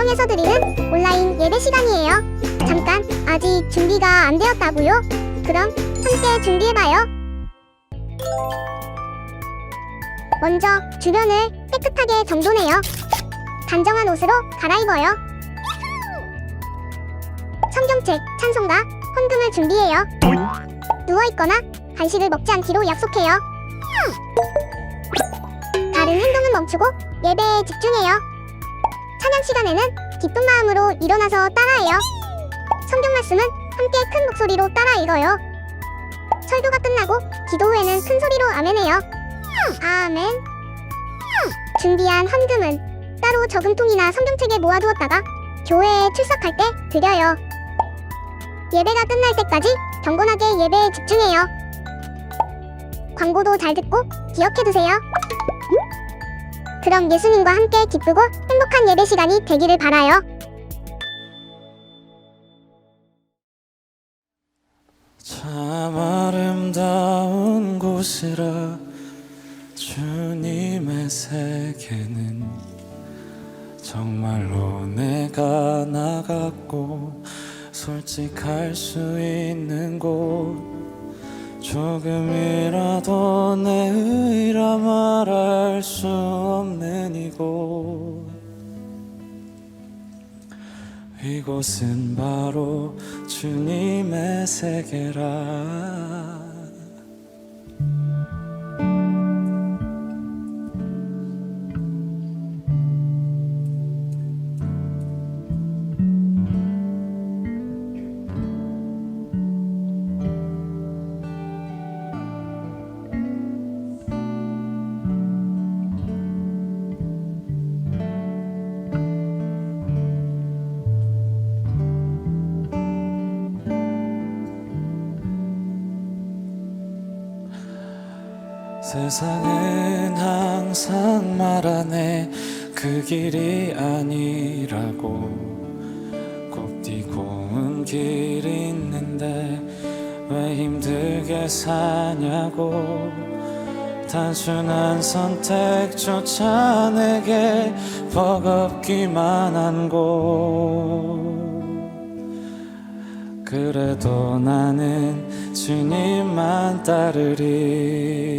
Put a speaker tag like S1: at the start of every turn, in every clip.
S1: 가정에서 드리는 온라인 예배 시간이에요. 잠깐, 아직 준비가 안 되었다고요? 그럼 함께 준비해봐요. 먼저 주변을 깨끗하게 정돈해요. 단정한 옷으로 갈아입어요. 성경책, 찬송가, 헌금을 준비해요. 누워있거나 간식을 먹지 않기로 약속해요. 다른 행동은 멈추고 예배에 집중해요. 찬양 시간에는 기쁜 마음으로 일어나서 따라해요. 성경 말씀은 함께 큰 목소리로 따라 읽어요. 설교가 끝나고 기도 후에는 큰 소리로 아멘해요. 아멘. 준비한 헌금은 따로 저금통이나 성경책에 모아두었다가 교회에 출석할 때 드려요. 예배가 끝날 때까지 경건하게 예배에 집중해요. 광고도 잘 듣고 기억해두세요. 그럼 예수님과 함께 기쁘고 행복한 예배 시간이 되기를 바라요.
S2: 참 아름다운 곳이라 주님의 세계는 정말로 내가 나갔고 솔직할 수 있는 곳 조금이라도 내 의라 말할 수 없는 이곳 이곳은 바로 주님의 세계라 세상은 항상 말하네 그 길이 아니라고 곱디고 온 길이 있는데 왜 힘들게 사냐고 단순한 선택조차 내게 버겁기만 한 곳 그래도 나는 주님만 따르리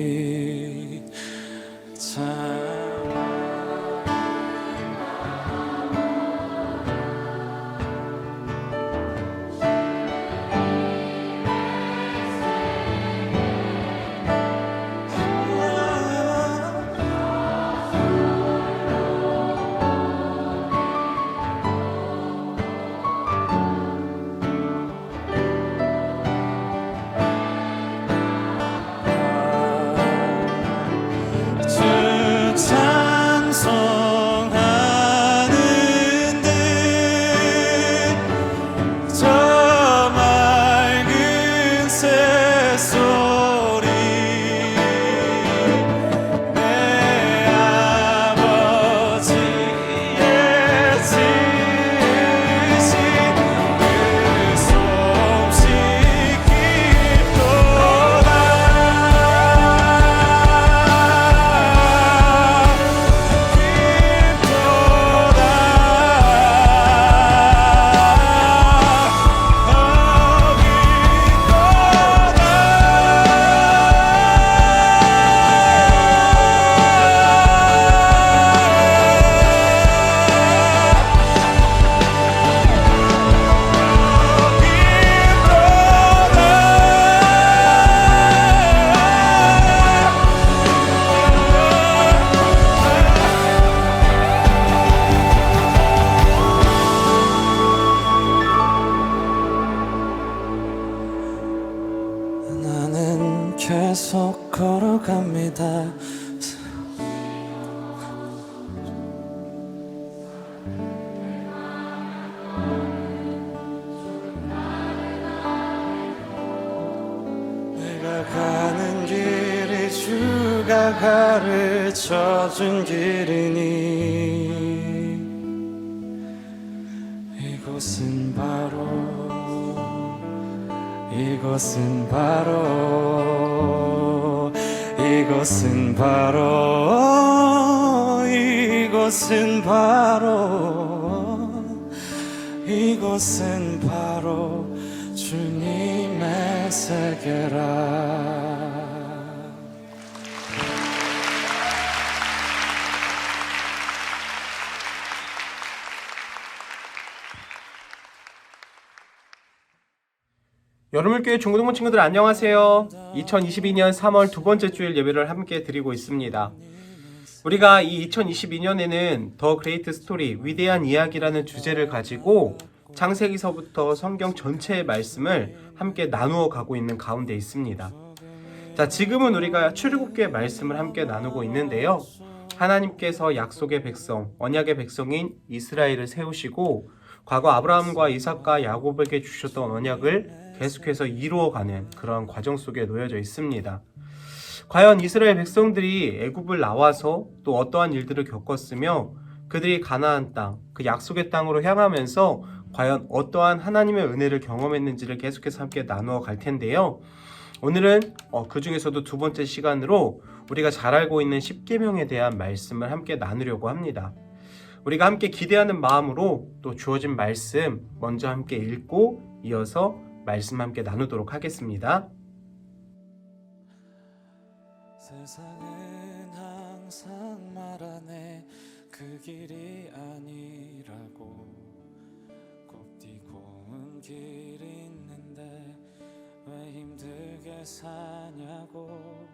S2: 나는 계속 걸어갑니다 내가 가는 길이 주가 가르쳐준 길이니 이곳은 바로 이곳은 바로 이곳은 바로 이곳은 바로 이곳은 바로 주님의 세계라.
S3: 여러분교회 중고등부 친구들 안녕하세요. 2022년 3월 두 번째 주일 예배를 함께 드리고 있습니다. 우리가 이 2022년에는 더 그레이트 스토리, 위대한 이야기라는 주제를 가지고 창세기서부터 성경 전체의 말씀을 함께 나누어 가고 있는 가운데 있습니다. 자, 지금은 우리가 출애굽기의 말씀을 함께 나누고 있는데요. 하나님께서 약속의 백성, 언약의 백성인 이스라엘을 세우시고 과거 아브라함과 이삭과 야곱에게 주셨던 언약을 계속해서 이루어가는 그런 과정 속에 놓여져 있습니다. 과연 이스라엘 백성들이 애굽을 나와서 또 어떠한 일들을 겪었으며 그들이 가나안 땅, 그 약속의 땅으로 향하면서 과연 어떠한 하나님의 은혜를 경험했는지를 계속해서 함께 나누어 갈 텐데요. 오늘은 그 중에서도 두 번째 시간으로 우리가 잘 알고 있는 십계명에 대한 말씀을 함께 나누려고 합니다. 우리가 함께 기대하는 마음으로 또 주어진 말씀 먼저 함께 읽고 이어서 말씀 함께 나누도록 하겠습니다.
S2: 세상은 항상 말하네 그 길이 아니라고. 곱디고 온 길이 있는데 왜 힘들게 사냐고.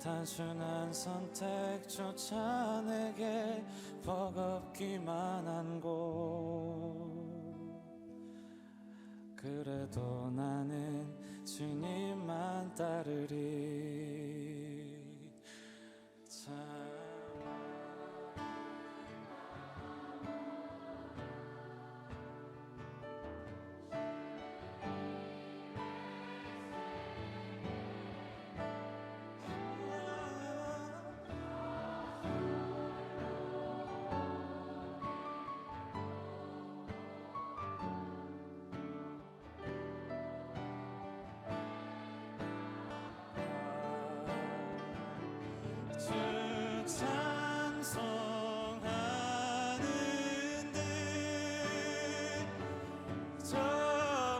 S2: 단순한 선택조차 내게 버겁기만 한 곳. 그래도 나는 주님만 따르리. 찬송하는 듯 저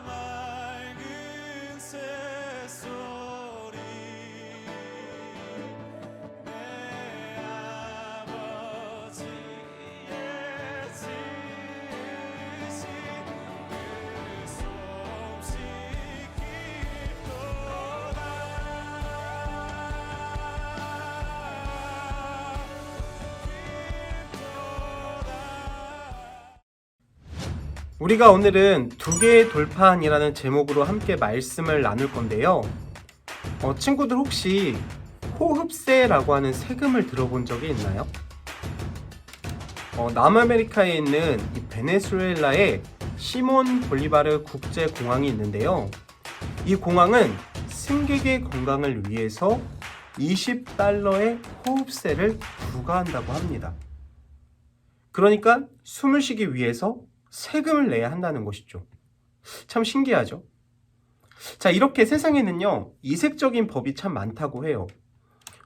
S2: 맑은 새소리 내 아버지의 지으신 그 솜씨 깊도다.
S3: 우리가 오늘은 두 개의 돌판이라는 제목으로 함께 말씀을 나눌 건데요. 친구들 혹시 호흡세라고 하는 세금을 들어본 적이 있나요? 남아메리카에 있는 이 베네수엘라에 시몬 볼리바르 국제공항이 있는데요. 이 공항은 승객의 건강을 위해서 $20의 호흡세를 부과한다고 합니다. 그러니까 숨을 쉬기 위해서 세금을 내야 한다는 것이죠. 참 신기하죠? 자, 이렇게 세상에는요, 이색적인 법이 참 많다고 해요.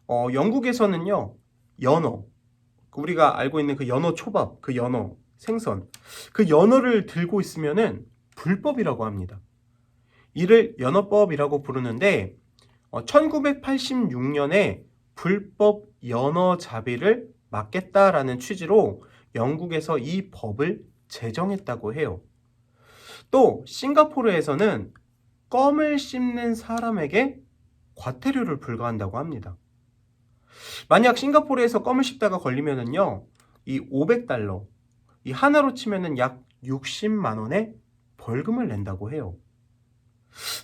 S3: 영국에서는요, 연어, 우리가 알고 있는 그 연어 초밥, 그 연어 생선, 그 연어를 들고 있으면은 불법이라고 합니다. 이를 연어법이라고 부르는데 1986년에 불법 연어 잡이를 막겠다라는 취지로 영국에서 이 법을 제정했다고 해요. 또 싱가포르에서는 껌을 씹는 사람에게 과태료를 부과한다고 합니다. 만약 싱가포르에서 껌을 씹다가 걸리면은요, 이 $500, 이 하나로 치면은 약 60만 원의 벌금을 낸다고 해요.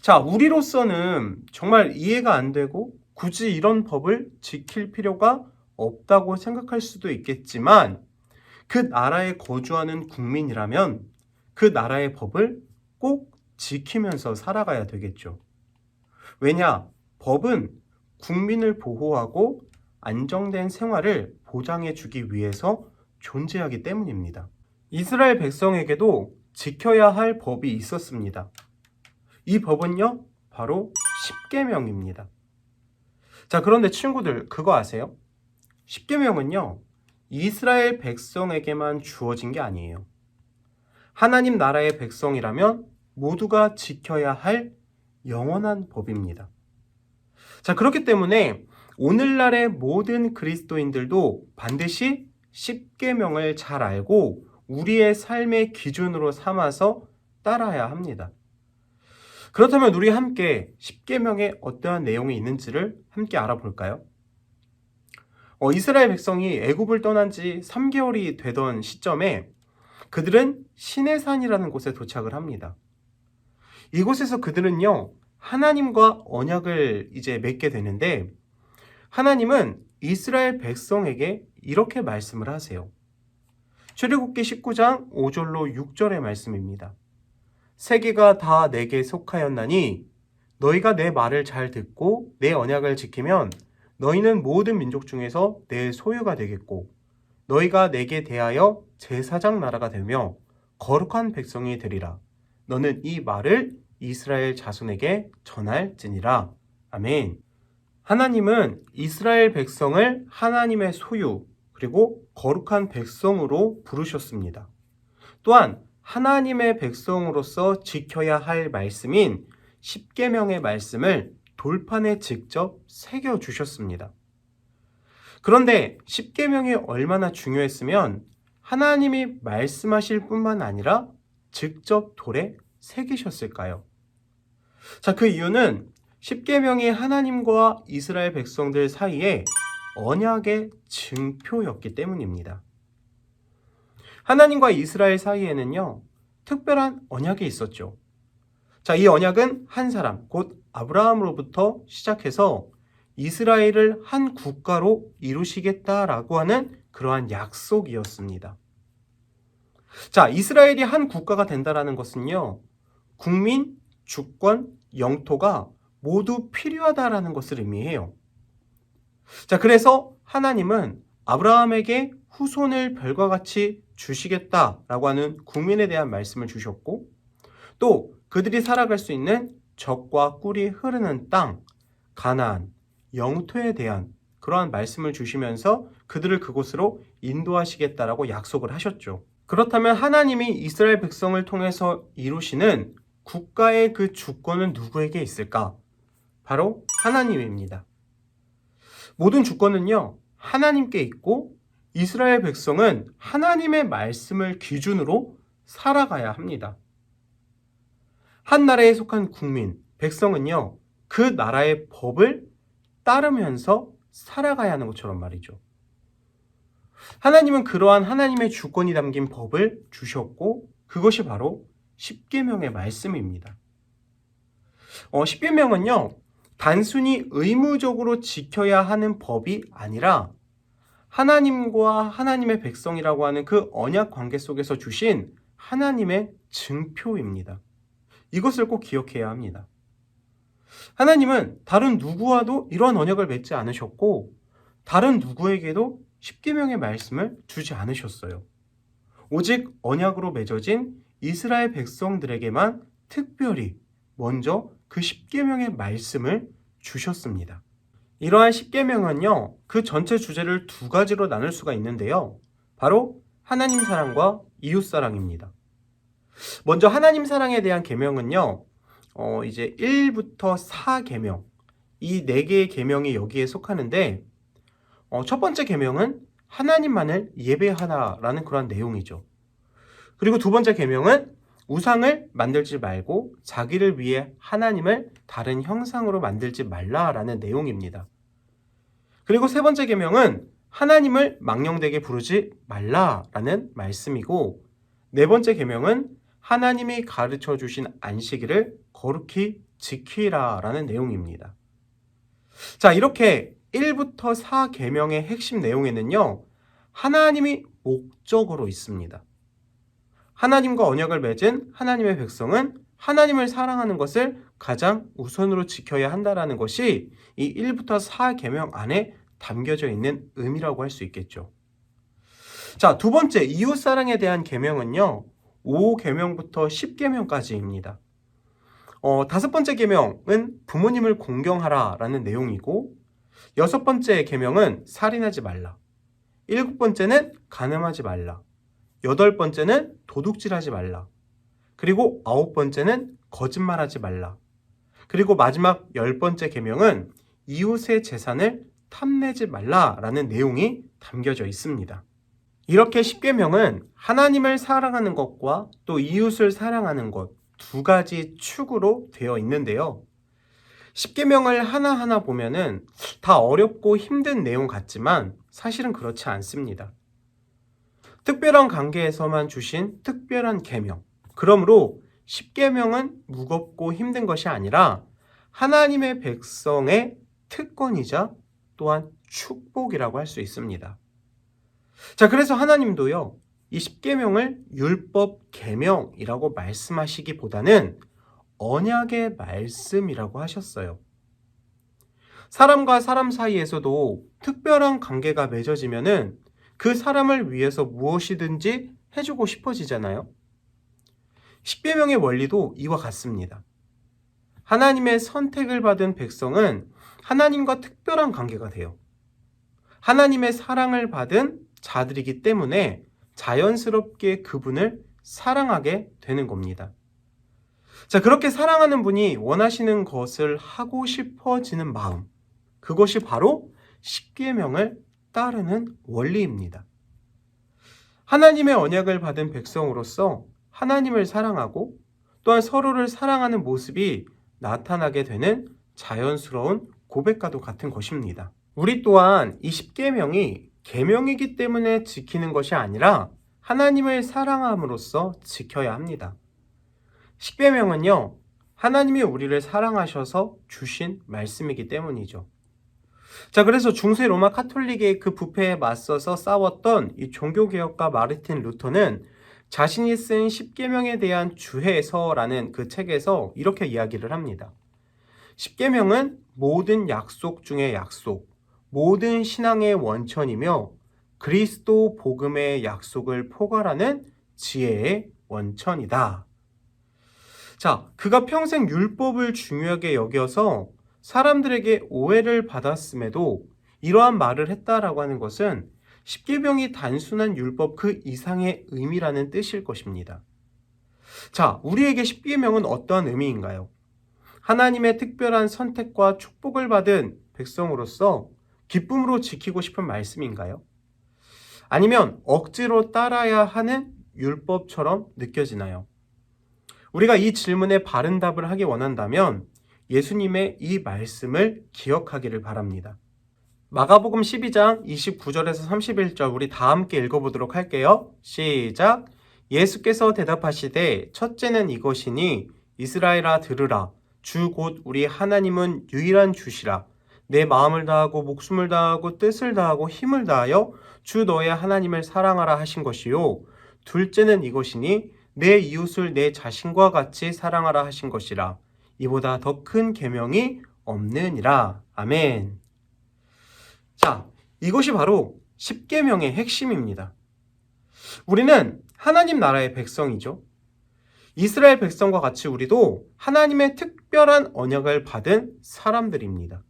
S3: 자, 우리로서는 정말 이해가 안 되고 굳이 이런 법을 지킬 필요가 없다고 생각할 수도 있겠지만 그 나라에 거주하는 국민이라면 그 나라의 법을 꼭 지키면서 살아가야 되겠죠. 왜냐? 법은 국민을 보호하고 안정된 생활을 보장해 주기 위해서 존재하기 때문입니다. 이스라엘 백성에게도 지켜야 할 법이 있었습니다. 이 법은요, 바로 십계명입니다. 자, 그런데 친구들 그거 아세요? 십계명은요, 이스라엘 백성에게만 주어진 게 아니에요. 하나님 나라의 백성이라면 모두가 지켜야 할 영원한 법입니다. 자, 그렇기 때문에 오늘날의 모든 그리스도인들도 반드시 십계명을 잘 알고 우리의 삶의 기준으로 삼아서 따라야 합니다. 그렇다면 우리 함께 십계명에 어떠한 내용이 있는지를 함께 알아볼까요? 이스라엘 백성이 애굽을 떠난 지 3개월이 되던 시점에 그들은 시내산이라는 곳에 도착을 합니다. 이곳에서 그들은요, 하나님과 언약을 이제 맺게 되는데, 하나님은 이스라엘 백성에게 이렇게 말씀을 하세요. 출애굽기 19장 5절로 6절의 말씀입니다. 세계가 다 내게 속하였나니 너희가 내 말을 잘 듣고 내 언약을 지키면 너희는 모든 민족 중에서 내 소유가 되겠고 너희가 내게 대하여 제사장 나라가 되며 거룩한 백성이 되리라. 너는 이 말을 이스라엘 자손에게 전할지니라. 아멘. 하나님은 이스라엘 백성을 하나님의 소유 그리고 거룩한 백성으로 부르셨습니다. 또한 하나님의 백성으로서 지켜야 할 말씀인 십계명의 말씀을 돌판에 직접 새겨주셨습니다. 그런데 십계명이 얼마나 중요했으면 하나님이 말씀하실 뿐만 아니라 직접 돌에 새기셨을까요? 자, 그 이유는 십계명이 하나님과 이스라엘 백성들 사이에 언약의 증표였기 때문입니다. 하나님과 이스라엘 사이에는요, 특별한 언약이 있었죠. 자, 이 언약은 한 사람, 곧 아브라함으로부터 시작해서 이스라엘을 한 국가로 이루시겠다라고 하는 그러한 약속이었습니다. 자, 이스라엘이 한 국가가 된다라는 것은요, 국민, 주권, 영토가 모두 필요하다라는 것을 의미해요. 자, 그래서 하나님은 아브라함에게 후손을 별과 같이 주시겠다라고 하는 국민에 대한 말씀을 주셨고, 또 그들이 살아갈 수 있는 젖과 꿀이 흐르는 땅, 가나안, 영토에 대한 그러한 말씀을 주시면서 그들을 그곳으로 인도하시겠다라고 약속을 하셨죠. 그렇다면 하나님이 이스라엘 백성을 통해서 이루시는 국가의 그 주권은 누구에게 있을까? 바로 하나님입니다. 모든 주권은요, 하나님께 있고 이스라엘 백성은 하나님의 말씀을 기준으로 살아가야 합니다. 한 나라에 속한 국민, 백성은요, 그 나라의 법을 따르면서 살아가야 하는 것처럼 말이죠. 하나님은 그러한 하나님의 주권이 담긴 법을 주셨고 그것이 바로 십계명의 말씀입니다. 십계명은요, 단순히 의무적으로 지켜야 하는 법이 아니라 하나님과 하나님의 백성이라고 하는 그 언약 관계 속에서 주신 하나님의 증표입니다. 이것을 꼭 기억해야 합니다. 하나님은 다른 누구와도 이러한 언약을 맺지 않으셨고 다른 누구에게도 십계명의 말씀을 주지 않으셨어요. 오직 언약으로 맺어진 이스라엘 백성들에게만 특별히 먼저 그 십계명의 말씀을 주셨습니다. 이러한 십계명은요, 그 전체 주제를 두 가지로 나눌 수가 있는데요. 바로 하나님 사랑과 이웃 사랑입니다. 먼저 하나님 사랑에 대한 계명은요, 이제 1부터 4계명, 이 4개의 계명이 여기에 속하는데, 첫 번째 계명은 하나님만을 예배하라라는 그런 내용이죠. 그리고 두 번째 계명은 우상을 만들지 말고 자기를 위해 하나님을 다른 형상으로 만들지 말라라는 내용입니다. 그리고 세 번째 계명은 하나님을 망령되게 부르지 말라라는 말씀이고, 네 번째 계명은 하나님이 가르쳐 주신 안식일을 거룩히 지키라라는 내용입니다. 자, 이렇게 1부터 4계명의 핵심 내용에는요, 하나님이 목적으로 있습니다. 하나님과 언약을 맺은 하나님의 백성은 하나님을 사랑하는 것을 가장 우선으로 지켜야 한다는 것이 이 1부터 4계명 안에 담겨져 있는 의미라고 할 수 있겠죠. 자, 두 번째 이웃 사랑에 대한 계명은요, 5계명부터 10계명까지입니다. 다섯 번째 계명은 부모님을 공경하라라는 내용이고, 여섯 번째 계명은 살인하지 말라. 일곱 번째는 간음하지 말라. 8번째는 도둑질하지 말라. 그리고 9번째는 거짓말하지 말라. 그리고 마지막 10번째 계명은 이웃의 재산을 탐내지 말라라는 내용이 담겨져 있습니다. 이렇게 10계명은 하나님을 사랑하는 것과 또 이웃을 사랑하는 것 두 가지 축으로 되어 있는데요. 10계명을 하나하나 보면은 다 어렵고 힘든 내용 같지만 사실은 그렇지 않습니다. 특별한 관계에서만 주신 특별한 계명. 그러므로 10계명은 무겁고 힘든 것이 아니라 하나님의 백성의 특권이자 또한 축복이라고 할 수 있습니다. 자, 그래서 하나님도요, 이 10계명을 율법 계명이라고 말씀하시기보다는 언약의 말씀이라고 하셨어요. 사람과 사람 사이에서도 특별한 관계가 맺어지면은 그 사람을 위해서 무엇이든지 해주고 싶어지잖아요. 10계명의 원리도 이와 같습니다. 하나님의 선택을 받은 백성은 하나님과 특별한 관계가 돼요. 하나님의 사랑을 받은 자들이기 때문에 자연스럽게 그분을 사랑하게 되는 겁니다. 자, 그렇게 사랑하는 분이 원하시는 것을 하고 싶어지는 마음, 그것이 바로 10계명을 따르는 원리입니다. 하나님의 언약을 받은 백성으로서 하나님을 사랑하고 또한 서로를 사랑하는 모습이 나타나게 되는 자연스러운 고백과도 같은 것입니다. 우리 또한 이 10계명이 계명이기 때문에 지키는 것이 아니라 하나님을 사랑함으로써 지켜야 합니다. 10계명은요, 하나님이 우리를 사랑하셔서 주신 말씀이기 때문이죠. 자, 그래서 중세 로마 카톨릭의 그 부패에 맞서서 싸웠던 이 종교개혁가 마르틴 루터는 자신이 쓴 10계명에 대한 주해서라는 그 책에서 이렇게 이야기를 합니다. 10계명은 모든 약속 중의 약속, 모든 신앙의 원천이며 그리스도 복음의 약속을 포괄하는 지혜의 원천이다. 자, 그가 평생 율법을 중요하게 여겨서 사람들에게 오해를 받았음에도 이러한 말을 했다라고 하는 것은 10계명이 단순한 율법 그 이상의 의미라는 뜻일 것입니다. 자, 우리에게 10계명은 어떠한 의미인가요? 하나님의 특별한 선택과 축복을 받은 백성으로서 기쁨으로 지키고 싶은 말씀인가요? 아니면 억지로 따라야 하는 율법처럼 느껴지나요? 우리가 이 질문에 바른 답을 하기 원한다면 예수님의 이 말씀을 기억하기를 바랍니다. 마가복음 12장 29절에서 31절 우리 다 함께 읽어보도록 할게요. 시작! 예수께서 대답하시되 첫째는 이것이니 이스라엘아 들으라. 주 곧 우리 하나님은 유일한 주시라. 내 마음을 다하고 목숨을 다하고 뜻을 다하고 힘을 다하여 주 너의 하나님을 사랑하라 하신 것이요. 둘째는 이것이니 내 이웃을 내 자신과 같이 사랑하라 하신 것이라. 이보다 더 큰 계명이 없느니라. 아멘. 자, 이것이 바로 10계명의 핵심입니다. 우리는 하나님 나라의 백성이죠. 이스라엘 백성과 같이 우리도 하나님의 특별한 언약을 받은 사람들입니다.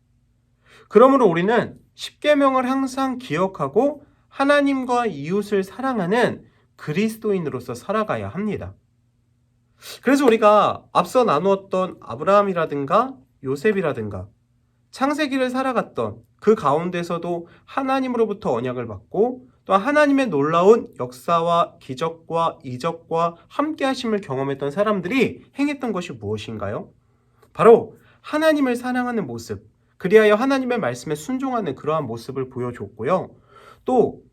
S3: 그러므로 우리는 10계명을 항상 기억하고 하나님과 이웃을 사랑하는 그리스도인으로서 살아가야 합니다. 그래서 우리가 앞서 나누었던 아브라함이라든가 요셉이라든가 창세기를 살아갔던 그 가운데서도 하나님으로부터 언약을 받고 또 하나님의 놀라운 역사와 기적과 이적과 함께 하심을 경험했던 사람들이 행했던 것이 무엇인가요? 바로 하나님을 사랑하는 모습, 그리하여 하나님의 말씀에 순종하는 그러한 모습을 보여줬고요. 또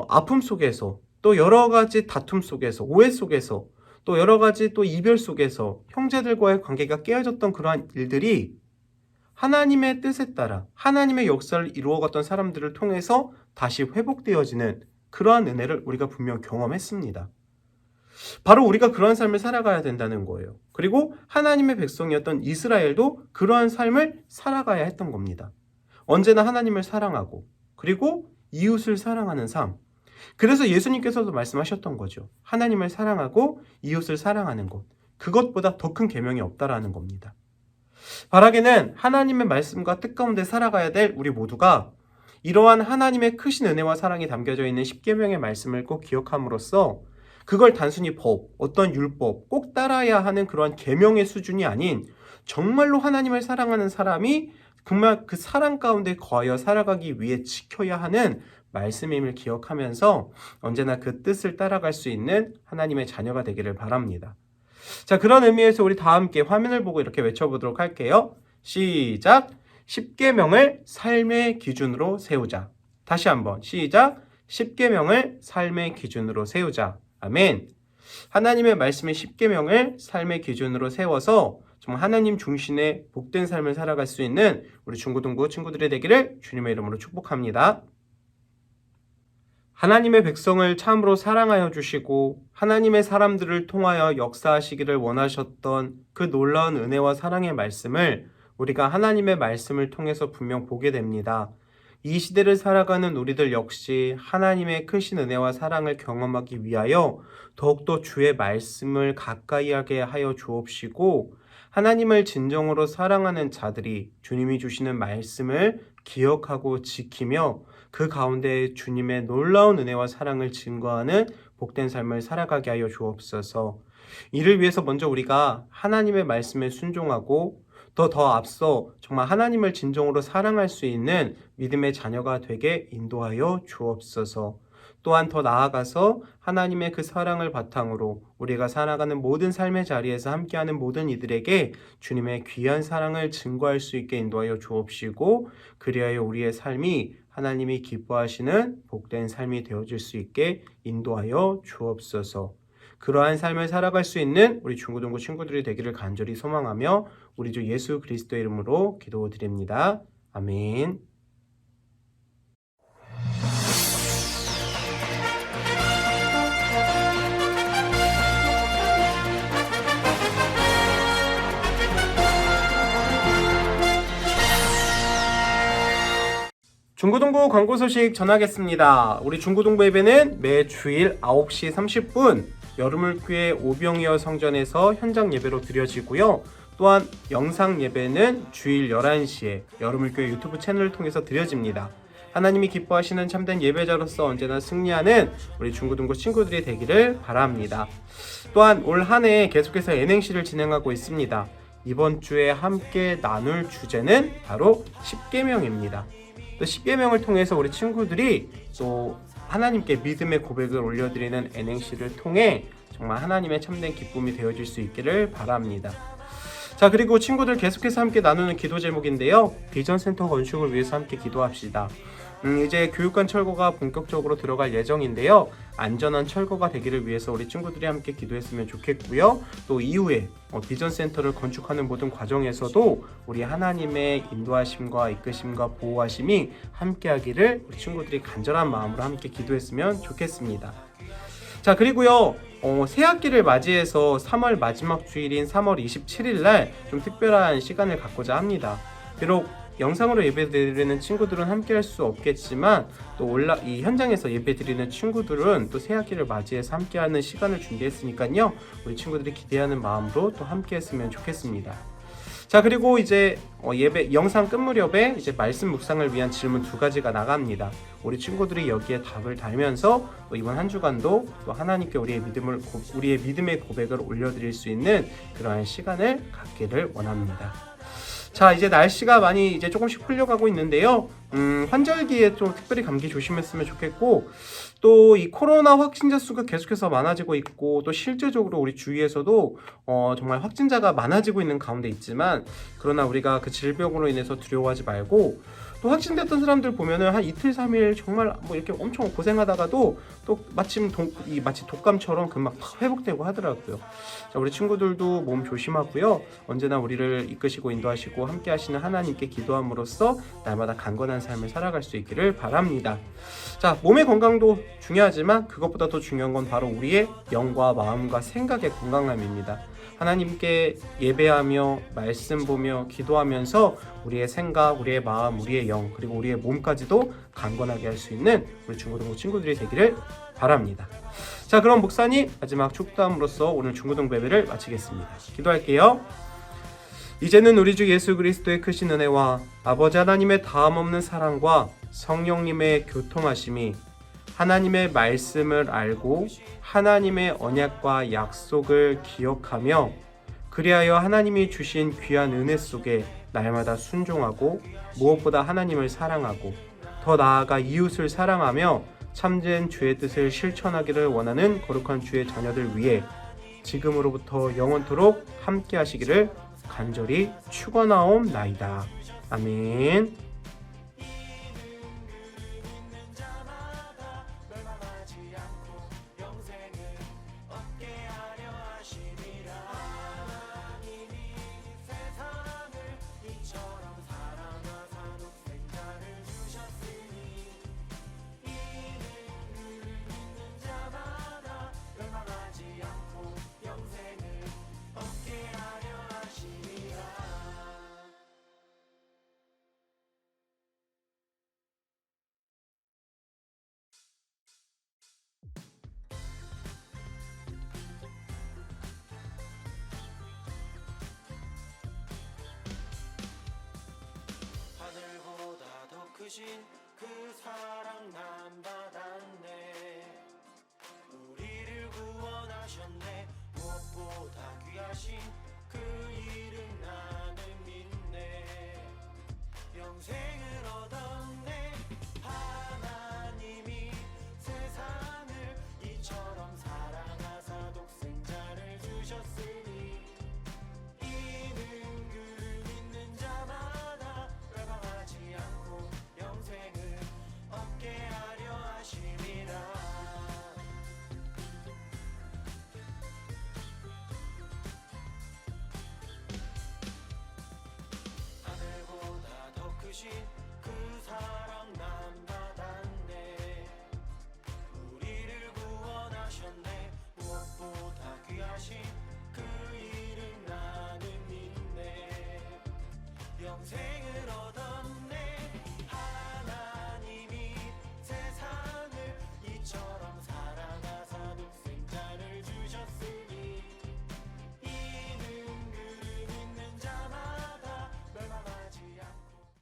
S3: 아픔 속에서 또 여러 가지 다툼 속에서 오해 속에서 또 여러 가지 또 이별 속에서 형제들과의 관계가 깨어졌던 그러한 일들이 하나님의 뜻에 따라 하나님의 역사를 이루어갔던 사람들을 통해서 다시 회복되어지는 그러한 은혜를 우리가 분명 경험했습니다. 바로 우리가 그러한 삶을 살아가야 된다는 거예요. 그리고 하나님의 백성이었던 이스라엘도 그러한 삶을 살아가야 했던 겁니다. 언제나 하나님을 사랑하고 그리고 이웃을 사랑하는 삶. 그래서 예수님께서도 말씀하셨던 거죠. 하나님을 사랑하고 이웃을 사랑하는 것. 그것보다 더 큰 계명이 없다라는 겁니다. 바라기는 하나님의 말씀과 뜻 가운데 살아가야 될 우리 모두가 이러한 하나님의 크신 은혜와 사랑이 담겨져 있는 10계명의 말씀을 꼭 기억함으로써 그걸 단순히 법, 어떤 율법, 꼭 따라야 하는 그런 계명의 수준이 아닌 정말로 하나님을 사랑하는 사람이 정말 그 사랑 가운데 거하여 살아가기 위해 지켜야 하는 말씀임을 기억하면서 언제나 그 뜻을 따라갈 수 있는 하나님의 자녀가 되기를 바랍니다. 자, 그런 의미에서 우리 다 함께 화면을 보고 이렇게 외쳐보도록 할게요. 시작! 십계명을 삶의 기준으로 세우자. 다시 한번 시작! 십계명을 삶의 기준으로 세우자. 아멘. 하나님의 말씀의 십계명을 삶의 기준으로 세워서 정말 하나님 중심의 복된 삶을 살아갈 수 있는 우리 중고등부 친구들이 되기를 주님의 이름으로 축복합니다. 하나님의 백성을 참으로 사랑하여 주시고 하나님의 사람들을 통하여 역사하시기를 원하셨던 그 놀라운 은혜와 사랑의 말씀을 우리가 하나님의 말씀을 통해서 분명 보게 됩니다. 이 시대를 살아가는 우리들 역시 하나님의 크신 은혜와 사랑을 경험하기 위하여 더욱더 주의 말씀을 가까이 하게 하여 주옵시고 하나님을 진정으로 사랑하는 자들이 주님이 주시는 말씀을 기억하고 지키며 그 가운데 주님의 놀라운 은혜와 사랑을 증거하는 복된 삶을 살아가게 하여 주옵소서. 이를 위해서 먼저 우리가 하나님의 말씀에 순종하고 더 앞서 정말 하나님을 진정으로 사랑할 수 있는 믿음의 자녀가 되게 인도하여 주옵소서. 또한 더 나아가서 하나님의 그 사랑을 바탕으로 우리가 살아가는 모든 삶의 자리에서 함께하는 모든 이들에게 주님의 귀한 사랑을 증거할 수 있게 인도하여 주옵시고 그리하여 우리의 삶이 하나님이 기뻐하시는 복된 삶이 되어질 수 있게 인도하여 주옵소서. 그러한 삶을 살아갈 수 있는 우리 중고등부 친구들이 되기를 간절히 소망하며 우리 주 예수 그리스도의 이름으로 기도드립니다. 아멘. 중고등부 광고 소식 전하겠습니다. 우리 중고등부 예배는 매 주일 9시 30분 여름을교회 오병이어 성전에서 현장 예배로 드려지고요. 또한 영상 예배는 주일 11시에 여름을교회 유튜브 채널을 통해서 드려집니다. 하나님이 기뻐하시는 참된 예배자로서 언제나 승리하는 우리 중고등부 친구들이 되기를 바랍니다. 또한 올 한 해 계속해서 예능시를 진행하고 있습니다. 이번 주에 함께 나눌 주제는 바로 십계명입니다. 또 십계명을 통해서 우리 친구들이 또 하나님께 믿음의 고백을 올려드리는 예능시를 통해 정말 하나님의 참된 기쁨이 되어질 수 있기를 바랍니다. 자, 그리고 친구들 계속해서 함께 나누는 기도 제목인데요. 비전센터 건축을 위해서 함께 기도합시다. 이제 교육관 철거가 본격적으로 들어갈 예정인데요. 안전한 철거가 되기를 위해서 우리 친구들이 함께 기도했으면 좋겠고요. 또 이후에 비전센터를 건축하는 모든 과정에서도 우리 하나님의 인도하심과 이끄심과 보호하심이 함께하기를 우리 친구들이 간절한 마음으로 함께 기도했으면 좋겠습니다. 자, 그리고요. 새 학기를 맞이해서 3월 마지막 주일인 3월 27일 날 좀 특별한 시간을 갖고자 합니다. 비록 영상으로 예배드리는 친구들은 함께 할 수 없겠지만 또 이 현장에서 예배드리는 친구들은 또 새 학기를 맞이해서 함께하는 시간을 준비했으니까요. 우리 친구들이 기대하는 마음으로 또 함께 했으면 좋겠습니다. 자, 그리고 이제 예배 영상 끝 무렵에 이제 말씀 묵상을 위한 질문 2가지가 나갑니다. 우리 친구들이 여기에 답을 달면서 또 이번 한 주간도 또 하나님께 우리의 믿음의 고백을 올려드릴 수 있는 그러한 시간을 갖기를 원합니다. 자, 이제 날씨가 많이 이제 조금씩 풀려가고 있는데요. 환절기에 좀 특별히 감기 조심했으면 좋겠고, 또 이 코로나 확진자 수가 계속해서 많아지고 있고, 또 실제적으로 우리 주위에서도 정말 확진자가 많아지고 있는 가운데 있지만, 그러나 우리가 그 질병으로 인해서 두려워하지 말고, 또 확진됐던 사람들 보면은 한 이틀 3일 정말 뭐 이렇게 엄청 고생하다가도 또 마치 독감처럼 금방 회복되고 하더라고요. 자, 우리 친구들도 몸 조심하고요. 언제나 우리를 이끄시고 인도하시고 함께 하시는 하나님께 기도함으로써 날마다 강건한 삶을 살아갈 수 있기를 바랍니다. 자, 몸의 건강도 중요하지만 그것보다 더 중요한 건 바로 우리의 영과 마음과 생각의 건강함입니다. 하나님께 예배하며 말씀 보며 기도하면서 우리의 생각, 우리의 마음, 우리의 영, 그리고 우리의 몸까지도 강건하게 할 수 있는 우리 중고등부 친구들이 되기를 바랍니다. 자, 그럼 목사님 마지막 축도함으로써 오늘 중고등부 예배를 마치겠습니다. 기도할게요. 이제는 우리 주 예수 그리스도의 크신 은혜와 아버지 하나님의 다함없는 사랑과 성령님의 교통하심이 하나님의 말씀을 알고 하나님의 언약과 약속을 기억하며 그리하여 하나님이 주신 귀한 은혜 속에 날마다 순종하고 무엇보다 하나님을 사랑하고 더 나아가 이웃을 사랑하며 참된 주의 뜻을 실천하기를 원하는 거룩한 주의 자녀들 위해 지금으로부터 영원토록 함께 하시기를 간절히 축원하옵나이다. 아멘.
S2: 하늘보다 더 크신 그 사랑 난 받았네. 우리를 구원하셨네. 무엇보다 귀하신 그 이름 나는 믿네. 영생을